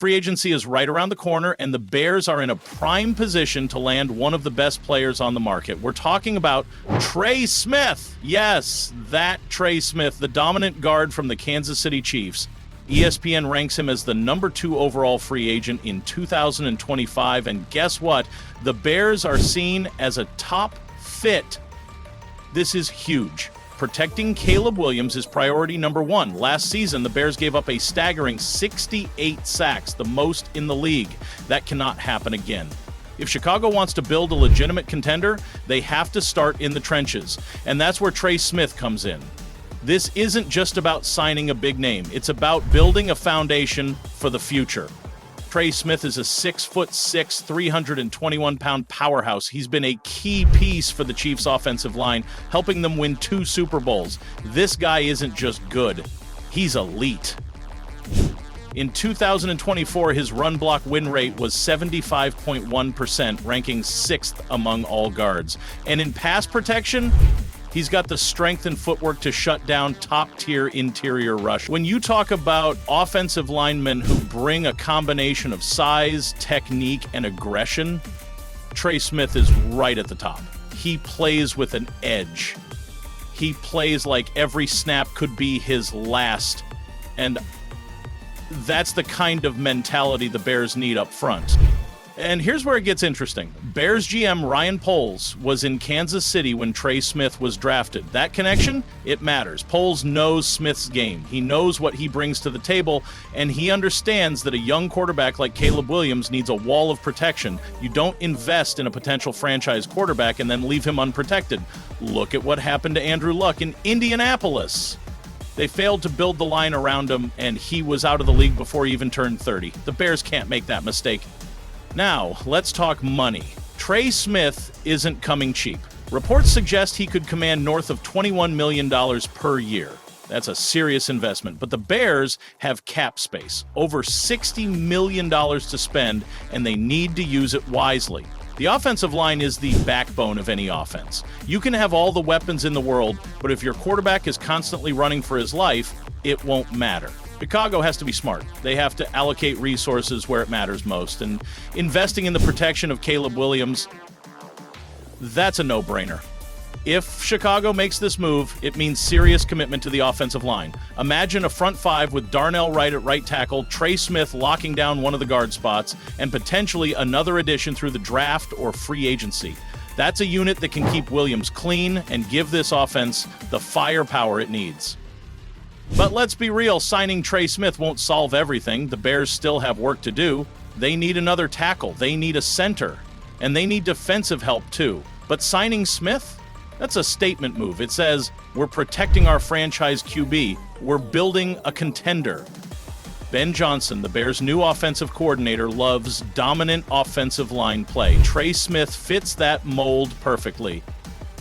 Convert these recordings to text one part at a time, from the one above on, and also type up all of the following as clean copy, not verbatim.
Free agency is right around the corner, and the Bears are in a prime position to land one of the best players on the market. We're talking about Trey Smith. Yes, that Trey Smith, the dominant guard from the Kansas City Chiefs. ESPN ranks him as the number 2 overall free agent in 2025, and guess what? The Bears are seen as a top fit. This is huge. Protecting Caleb Williams is priority number 1. Last season, the Bears gave up a staggering 68 sacks, the most in the league. That cannot happen again. If Chicago wants to build a legitimate contender, they have to start in the trenches, and that's where Trey Smith comes in. This isn't just about signing a big name. It's about building a foundation for the future. Trey Smith is a 6'6", 321-pound powerhouse. He's been a key piece for the Chiefs' offensive line, helping them win 2 Super Bowls. This guy isn't just good. He's elite. In 2024, his run block win rate was 75.1%, ranking 6th among all guards. And in pass protection, he's got the strength and footwork to shut down top-tier interior rush. When you talk about offensive linemen who bring a combination of size, technique, and aggression, Trey Smith is right at the top. He plays with an edge. He plays like every snap could be his last. And that's the kind of mentality the Bears need up front. And here's where it gets interesting. Bears GM Ryan Poles was in Kansas City when Trey Smith was drafted. That connection, it matters. Poles knows Smith's game. He knows what he brings to the table, and he understands that a young quarterback like Caleb Williams needs a wall of protection. You don't invest in a potential franchise quarterback and then leave him unprotected. Look at what happened to Andrew Luck in Indianapolis. They failed to build the line around him, and he was out of the league before he even turned 30. The Bears can't make that mistake. Now, let's talk money. Trey Smith isn't coming cheap. Reports suggest he could command north of $21 million per year. That's a serious investment, but the Bears have cap space, over $60 million to spend, and they need to use it wisely. The offensive line is the backbone of any offense. You can have all the weapons in the world, but if your quarterback is constantly running for his life, it won't matter. Chicago has to be smart. They have to allocate resources where it matters most, and investing in the protection of Caleb Williams, that's a no-brainer. If Chicago makes this move, it means serious commitment to the offensive line. Imagine a front 5 with Darnell Wright at right tackle, Trey Smith locking down one of the guard spots, and potentially another addition through the draft or free agency. That's a unit that can keep Williams clean and give this offense the firepower it needs. But let's be real, signing Trey Smith won't solve everything. The Bears still have work to do. They need another tackle, they need a center, and they need defensive help too. But signing Smith? That's a statement move. It says, we're protecting our franchise QB. We're building a contender. Ben Johnson, the Bears' new offensive coordinator, loves dominant offensive line play. Trey Smith fits that mold perfectly.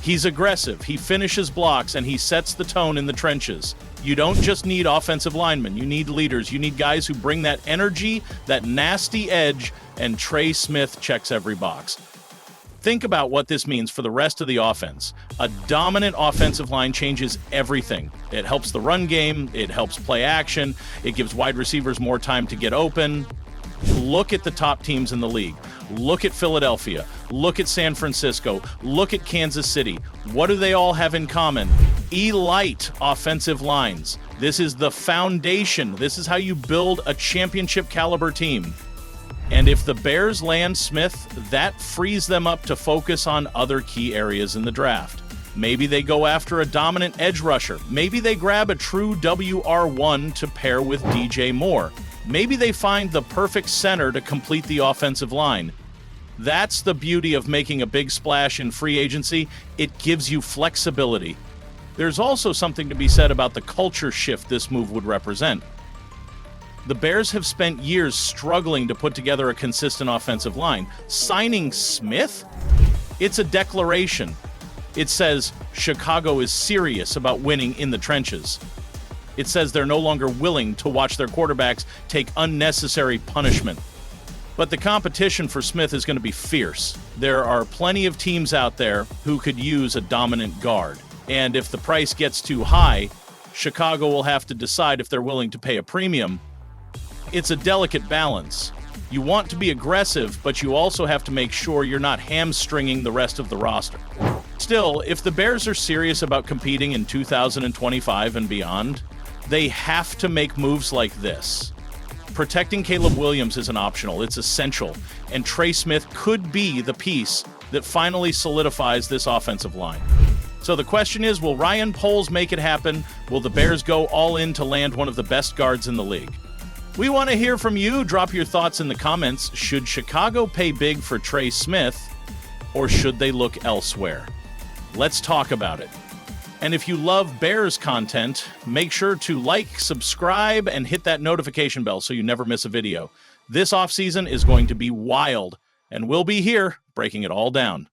He's aggressive, he finishes blocks, and he sets the tone in the trenches. You don't just need offensive linemen, you need leaders. You need guys who bring that energy, that nasty edge, and Trey Smith checks every box. Think about what this means for the rest of the offense. A dominant offensive line changes everything. It helps the run game, it helps play action, it gives wide receivers more time to get open. Look at the top teams in the league. Look at Philadelphia. Look at San Francisco. Look at Kansas City. What do they all have in common? Elite offensive lines. This is the foundation. This is how you build a championship caliber team. And if the Bears land Smith, that frees them up to focus on other key areas in the draft. Maybe they go after a dominant edge rusher. Maybe they grab a true WR1 to pair with DJ Moore. Maybe they find the perfect center to complete the offensive line. That's the beauty of making a big splash in free agency. It gives you flexibility. There's also something to be said about the culture shift this move would represent. The Bears have spent years struggling to put together a consistent offensive line. Signing Smith? It's a declaration. It says Chicago is serious about winning in the trenches. It says they're no longer willing to watch their quarterbacks take unnecessary punishment. But the competition for Smith is going to be fierce. There are plenty of teams out there who could use a dominant guard. And if the price gets too high, Chicago will have to decide if they're willing to pay a premium. It's a delicate balance. You want to be aggressive, but you also have to make sure you're not hamstringing the rest of the roster. Still, if the Bears are serious about competing in 2025 and beyond, they have to make moves like this. Protecting Caleb Williams isn't optional, it's essential, and Trey Smith could be the piece that finally solidifies this offensive line. So the question is, will Ryan Poles make it happen? Will the Bears go all in to land one of the best guards in the league? We want to hear from you. Drop your thoughts in the comments. Should Chicago pay big for Trey Smith, or should they look elsewhere? Let's talk about it. And if you love Bears content, make sure to like, subscribe, and hit that notification bell so you never miss a video. This offseason is going to be wild, and we'll be here breaking it all down.